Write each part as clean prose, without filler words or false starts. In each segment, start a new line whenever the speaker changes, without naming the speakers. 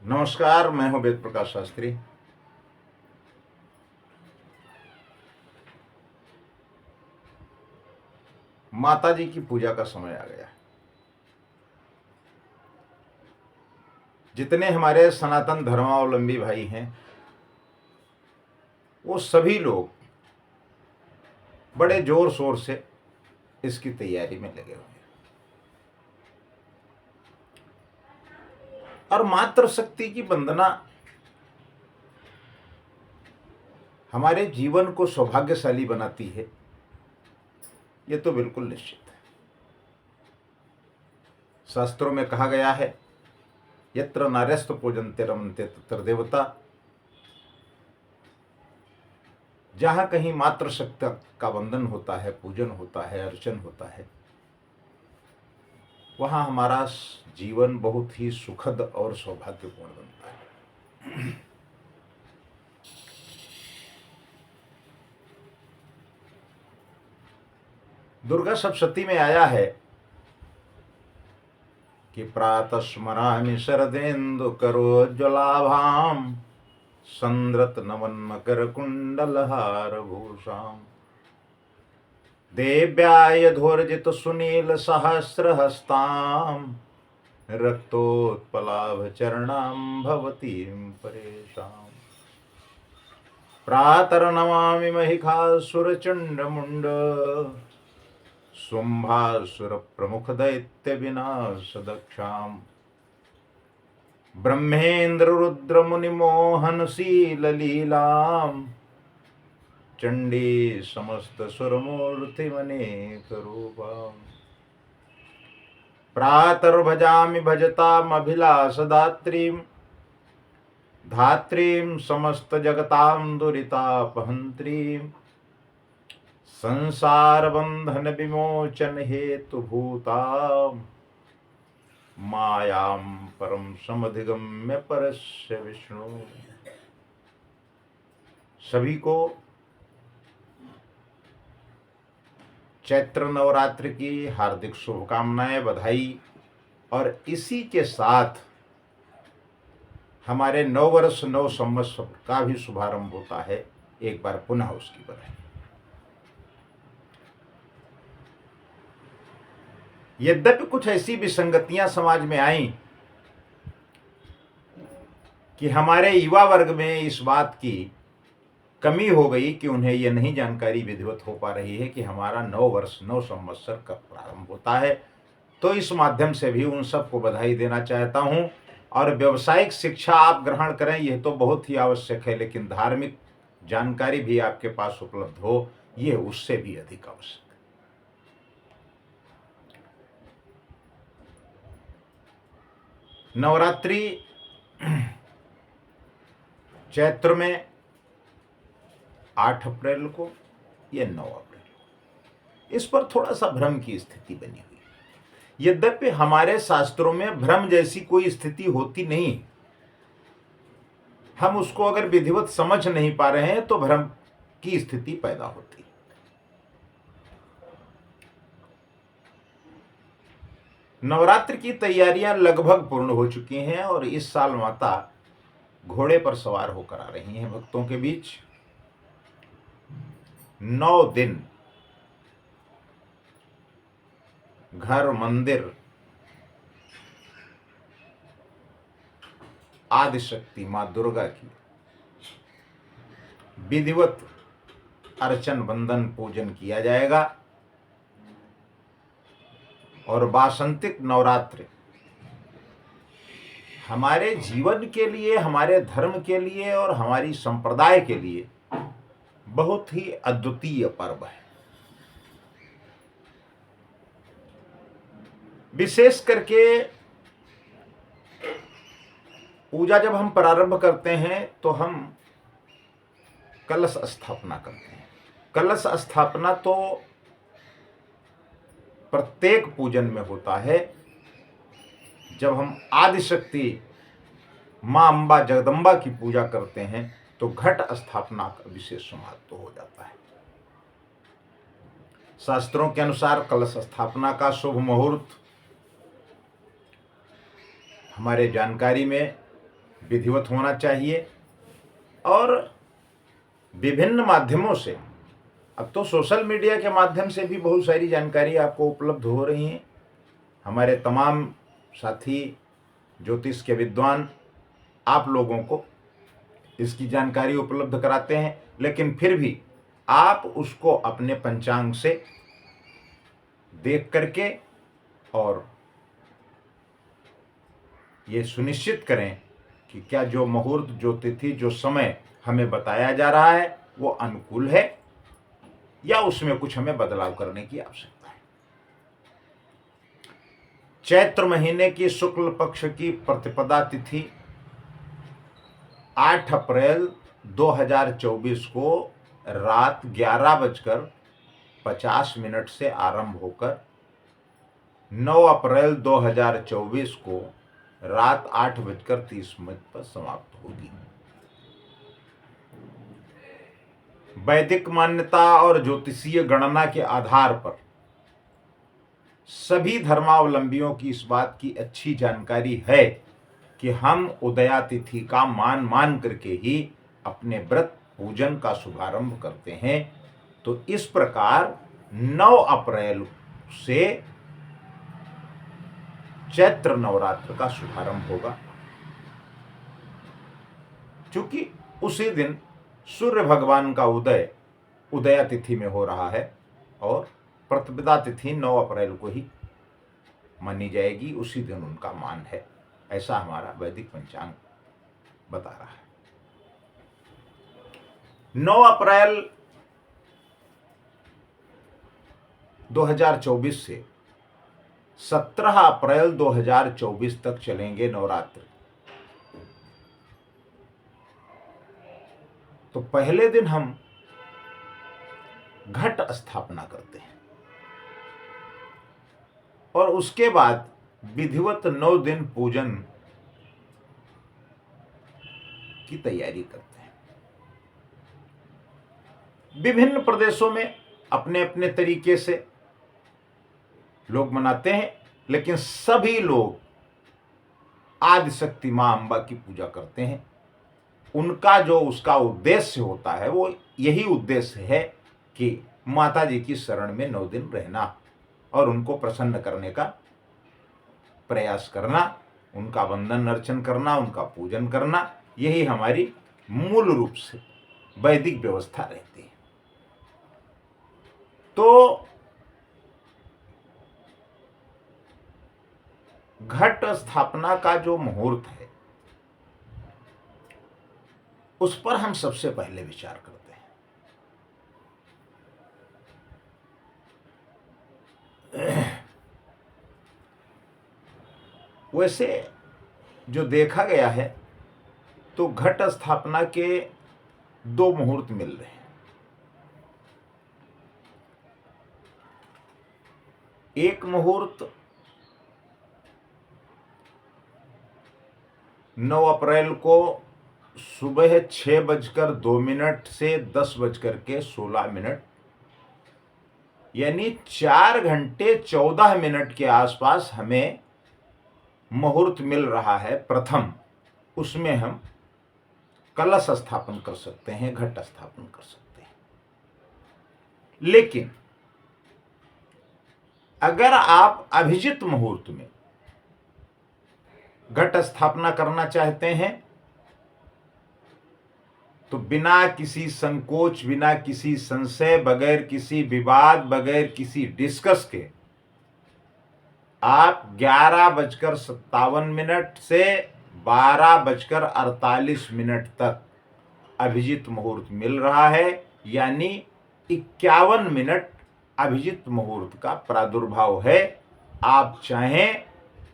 नमस्कार, मैं हूं वेद प्रकाश शास्त्री। माता जी की पूजा का समय आ गया। जितने हमारे सनातन धर्मावलंबी भाई हैं वो सभी लोग बड़े जोर शोर से इसकी तैयारी में लगे हुए हैं और मातृशक्ति की वंदना हमारे जीवन को सौभाग्यशाली बनाती है, ये तो बिल्कुल निश्चित है। शास्त्रों में कहा गया है, यत्र नार्यस्तु पूजन्ते रमन्ते तत्र देवता। जहां कहीं मातृशक्ति का वंदन होता है, पूजन होता है, अर्चन होता है, वहां हमारा जीवन बहुत ही सुखद और सौभाग्यपूर्ण बनता है। दुर्गा सप्तशती में आया है कि प्रातः स्मरामि शरदेन्दु करोज्ज्वलाभां संद्रत नवन मकर कुंडलहार भूषाम देव्याय धोर्जित सुनील सहस्रहस्तां रक्तोत्पलाभ चरणां भवतीं परेशां प्रातर्नमामि महिषासुरचण्डमुण्ड शुंभासुर प्रमुख दैत्य विनाश दक्षाम ब्रह्मेन्द्र रुद्र मुनि मोहनशील लीलाम चंडी समस्त सुरमूर्ति मनेक रूपाम प्रातर्भजामि भजतामभिलाषदात्रीं धात्रीं समस्त जगतां दुरितापहंत्रीं संसार बंधन विमोचन हेतु भूता मायां परम समधिगम्य परस्य विष्णु। सभी को चैत्र नवरात्र की हार्दिक शुभकामनाएं, बधाई। और इसी के साथ हमारे नव वर्ष नव संवत्सर का भी शुभारंभ होता है। एक बार पुनः उसकी बधाई। यद्यपि कुछ ऐसी विसंगतियां समाज में आई कि हमारे युवा वर्ग में इस बात की कमी हो गई कि उन्हें यह नहीं जानकारी विधिवत हो पा रही है कि हमारा नव वर्ष नव संवत्सर कब प्रारंभ होता है, तो इस माध्यम से भी उन सबको बधाई देना चाहता हूं। और व्यावसायिक शिक्षा आप ग्रहण करें, यह तो बहुत ही आवश्यक है, लेकिन धार्मिक जानकारी भी आपके पास उपलब्ध हो, यह उससे भी अधिक आवश्यक है। नवरात्रि चैत्र में 8 अप्रैल को या 9 अप्रैल को, इस पर थोड़ा सा भ्रम की स्थिति बनी हुई है। यद्यपि हमारे शास्त्रों में भ्रम जैसी कोई स्थिति होती नहीं, हम उसको अगर विधिवत समझ नहीं पा रहे हैं तो भ्रम की स्थिति पैदा होती है। नवरात्र की तैयारियां लगभग पूर्ण हो चुकी हैं और इस साल माता घोड़े पर सवार होकर आ रही हैं भक्तों के बीच। 9 दिन घर मंदिर आदिशक्ति मां दुर्गा की विधिवत अर्चन वंदन पूजन किया जाएगा। और वासंतिक नवरात्र हमारे जीवन के लिए, हमारे धर्म के लिए और हमारी संप्रदाय के लिए बहुत ही अद्वितीय पर्व है। विशेष करके पूजा जब हम प्रारंभ करते हैं तो हम कलश स्थापना करते हैं। कलश स्थापना तो प्रत्येक पूजन में होता है। जब हम आदिशक्ति मां अंबा जगदम्बा की पूजा करते हैं तो घट स्थापना का विशेष महत्व हो जाता है। शास्त्रों के अनुसार कलश स्थापना का शुभ मुहूर्त हमारे जानकारी में विधिवत होना चाहिए। और विभिन्न माध्यमों से, अब तो सोशल मीडिया के माध्यम से भी बहुत सारी जानकारी आपको उपलब्ध हो रही हैं। हमारे तमाम साथी ज्योतिष के विद्वान आप लोगों को इसकी जानकारी उपलब्ध कराते हैं, लेकिन फिर भी आप उसको अपने पंचांग से देख करके और ये सुनिश्चित करें कि क्या जो मुहूर्त, जो तिथि, जो समय हमें बताया जा रहा है वो अनुकूल है या उसमें कुछ हमें बदलाव करने की आवश्यकता है। चैत्र महीने की शुक्ल पक्ष की प्रतिपदा तिथि 8 अप्रैल 2024 को रात 11:50 से आरंभ होकर 9 अप्रैल 2024 को रात 8:30 पर समाप्त होगी। वैदिक मान्यता और ज्योतिषीय गणना के आधार पर सभी धर्मावलंबियों की इस बात की अच्छी जानकारी है कि हम उदया तिथि का मान करके ही अपने व्रत पूजन का शुभारंभ करते हैं। तो इस प्रकार 9 अप्रैल से चैत्र नवरात्र का शुभारंभ होगा। चूंकि उसी दिन सूर्य भगवान का उदय उदया तिथि में हो रहा है और प्रतिपदा तिथि 9 अप्रैल को ही मानी जाएगी, उसी दिन उनका मान है, ऐसा हमारा वैदिक पंचांग बता रहा है। 9 अप्रैल 2024 से 17 अप्रैल 2024 तक चलेंगे नवरात्र। तो पहले दिन हम घट स्थापना करते हैं और उसके बाद विधिवत 9 दिन पूजन की तैयारी करते हैं। विभिन्न प्रदेशों में अपने अपने तरीके से लोग मनाते हैं, लेकिन सभी लोग आदिशक्ति मां अंबा की पूजा करते हैं। उनका जो उसका उद्देश्य होता है वो यही उद्देश्य है कि माता जी की शरण में 9 दिन रहना और उनको प्रसन्न करने का प्रयास करना, उनका वंदन अर्चन करना, उनका पूजन करना, यही हमारी मूल रूप से वैदिक व्यवस्था रहती है। तो घट स्थापना का जो मुहूर्त है उस पर हम सबसे पहले विचार करते हैं। वैसे जो देखा गया है तो घट स्थापना के 2 मुहूर्त मिल रहे हैं। एक मुहूर्त 9 अप्रैल को सुबह 6:02 से 10:16, यानी 4 घंटे 14 मिनट के आसपास हमें मुहूर्त मिल रहा है प्रथम। उसमें हम कलश स्थापन कर सकते हैं, घट स्थापन कर सकते हैं। लेकिन अगर आप अभिजित मुहूर्त में घट स्थापना करना चाहते हैं तो बिना किसी संकोच, बिना किसी संशय, बगैर किसी विवाद, बगैर किसी डिस्कस के आप 11:57 से 12:48 तक अभिजित मुहूर्त मिल रहा है, यानी 51 मिनट अभिजित मुहूर्त का प्रादुर्भाव है। आप चाहें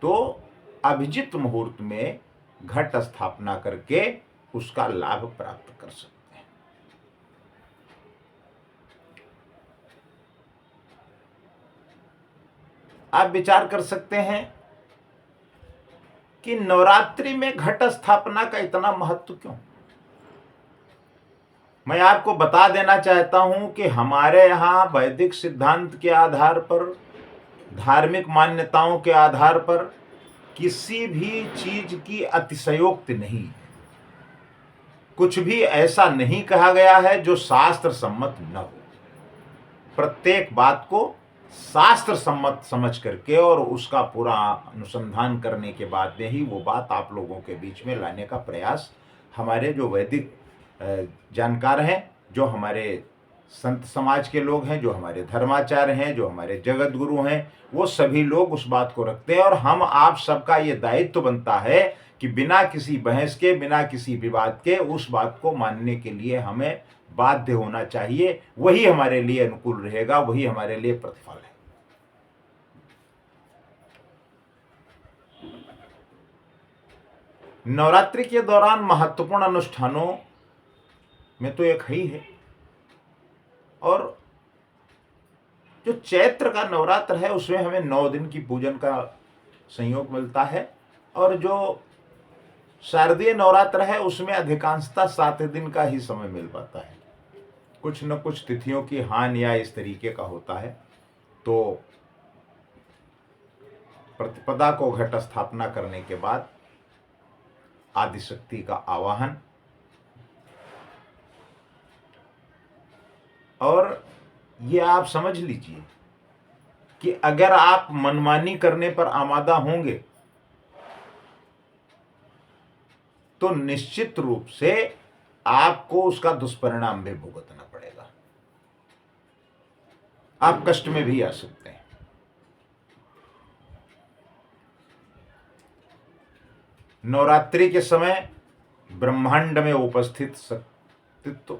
तो अभिजित मुहूर्त में घट स्थापना करके उसका लाभ प्राप्त कर सकते हैं। आप विचार कर सकते हैं कि नवरात्रि में घट स्थापना का इतना महत्व क्यों। मैं आपको बता देना चाहता हूं कि हमारे यहां वैदिक सिद्धांत के आधार पर, धार्मिक मान्यताओं के आधार पर किसी भी चीज की अतिशयोक्ति नहीं है। कुछ भी ऐसा नहीं कहा गया है जो शास्त्र सम्मत न हो। प्रत्येक बात को शास्त्र सम्मत समझ करके और उसका पूरा अनुसंधान करने के बाद में ही वो बात आप लोगों के बीच में लाने का प्रयास हमारे जो वैदिक जानकार हैं, जो हमारे संत समाज के लोग हैं, जो हमारे धर्माचार्य हैं, जो हमारे जगत गुरु हैं, वो सभी लोग उस बात को रखते हैं। और हम आप सबका ये दायित्व बनता है कि बिना किसी बहस के, बिना किसी विवाद के उस बात को मानने के लिए हमें बाध्य होना चाहिए। वही हमारे लिए अनुकूल रहेगा, वही हमारे लिए प्रतिफल है। नवरात्रि के दौरान महत्वपूर्ण अनुष्ठानों में तो एक ही है, और जो चैत्र का नवरात्र है उसमें हमें 9 दिन की पूजन का संयोग मिलता है, और जो शारदीय नवरात्र है उसमें अधिकांशतः 7 दिन का ही समय मिल पाता है। कुछ न कुछ तिथियों की हानि या इस तरीके का होता है, तो प्रतिपदा को घट स्थापना करने के बाद आदिशक्ति का आवाहन, और ये आप समझ लीजिए कि अगर आप मनमानी करने पर आमादा होंगे तो निश्चित रूप से आपको उसका दुष्परिणाम भी भुगतना पड़ेगा। आप कष्ट में भी आ सकते हैं। नवरात्रि के समय ब्रह्मांड में उपस्थित शक्तित्व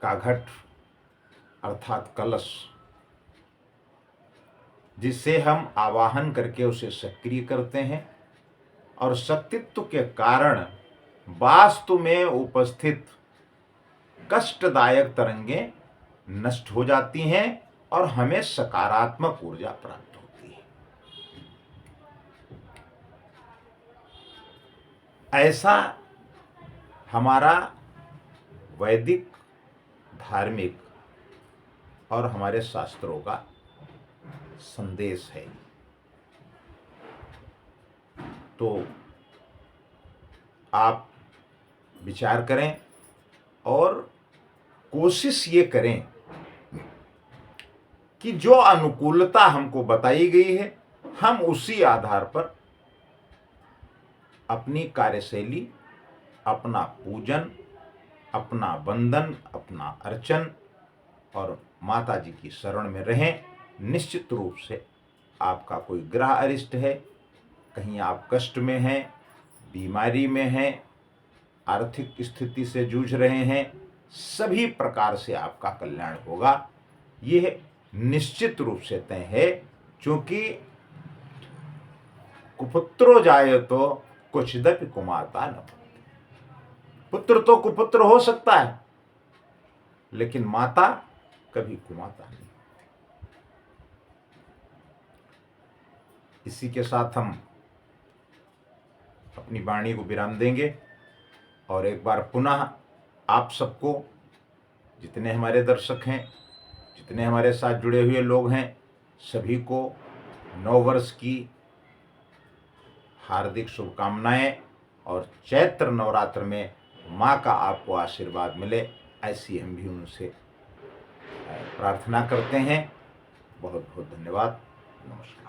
का घट अर्थात कलश, जिसे हम आवाहन करके उसे सक्रिय करते हैं, और शक्तित्व के कारण वास्तु में उपस्थित कष्टदायक तरंगें नष्ट हो जाती हैं और हमें सकारात्मक ऊर्जा प्राप्त होती है। ऐसा हमारा वैदिक, धार्मिक और हमारे शास्त्रों का संदेश है। तो आप विचार करें और कोशिश ये करें कि जो अनुकूलता हमको बताई गई है हम उसी आधार पर अपनी कार्यशैली, अपना पूजन, अपना वंदन, अपना अर्चन और माता जी की शरण में रहें। निश्चित रूप से आपका कोई ग्रह अरिष्ट है, कहीं आप कष्ट में हैं, बीमारी में हैं, आर्थिक स्थिति से जूझ रहे हैं, सभी प्रकार से आपका कल्याण होगा, यह निश्चित रूप से तय है। क्योंकि कुपुत्रो जायतो क्वचिदपि कुमाता न। पुत्र तो कुपुत्र हो सकता है, लेकिन माता कभी कुमाता नहीं। इसी के साथ हम अपनी वाणी को विराम देंगे, और एक बार पुनः आप सबको, जितने हमारे दर्शक हैं, जितने हमारे साथ जुड़े हुए लोग हैं, सभी को नव वर्ष की हार्दिक शुभकामनाएं, और चैत्र नवरात्र में माँ का आपको आशीर्वाद मिले, ऐसी हम भी उनसे प्रार्थना करते हैं। बहुत बहुत धन्यवाद। नमस्कार।